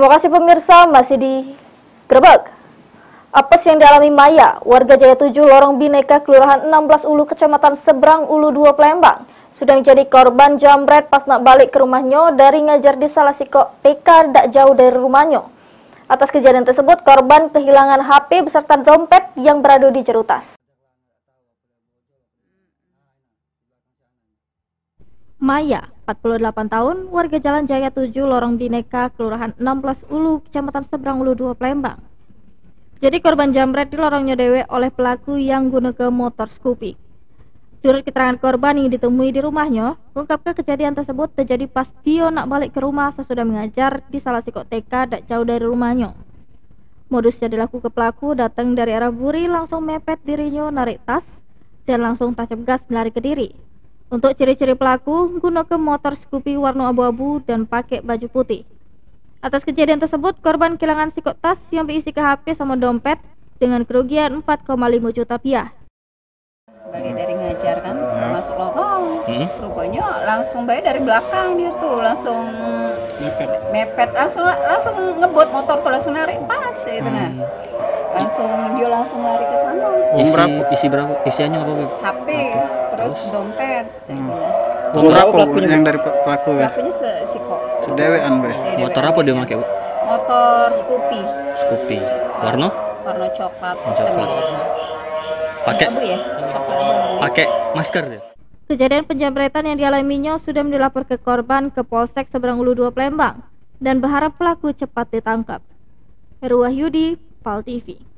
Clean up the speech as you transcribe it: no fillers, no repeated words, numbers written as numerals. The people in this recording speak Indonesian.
Terima kasih pemirsa, masih di Grebek. Apes yang dialami Maya, warga Jaya 7 Lorong Bineka, Kelurahan 16 Ulu, Kecamatan Seberang Ulu 2, Palembang, sudah menjadi korban jambret pas nak balik ke rumahnya dari ngajar di salah siko TK tak jauh dari rumahnya. Atas kejadian tersebut, korban kehilangan HP beserta dompet yang berada di jero tas. Maya, 48 tahun, warga Jalan Jaya 7 Lorong Bineka, Kelurahan 16 Ulu, Kecamatan Seberang Ulu 2, Palembang. Jadi korban jambret di lorongnya dewe oleh pelaku yang guna ke motor Scoopy. Menurut keterangan korban yang ditemui di rumahnya, mengungkapkan kejadian tersebut terjadi pas dia nak balik ke rumah sesudah mengajar di salah siko TK tak jauh dari rumahnya. Modus yang dilakukan pelaku datang dari arah Buri, langsung mepet dirinya, narik tas dan langsung tancap gas lari ke diri. Untuk ciri-ciri pelaku, guna ke motor Scoopy warna abu-abu dan pakai baju putih. Atas kejadian tersebut, korban kehilangan siko tas yang berisi ke HP sama dompet dengan kerugian 4,5 juta rupiah. Balik dari ngajar kan, masuk lorong, rupanya langsung balik dari belakang dia tuh, langsung mepet, langsung ngebut motor tuh, langsung narik tas gitu nah. Dia langsung lari ke sana. Isi berapa? Isiannya apa, Beb? HP, terus dompet. Berapa yang dari pelaku? Pelakunya siko. Sedewean, Be. Motor apa dia pakai, Bu? Motor Scoopy. Scoopy. Warna Coklat. coklat. Pakai abu ya? Coklat abu. Pakai masker dia. Kejadian penjambretan yang dialaminya sudah dilapor ke korban ke Polsek Seberang Ulu 2, Palembang dan berharap pelaku cepat ditangkap. Heru Wahyudi, PAL TV.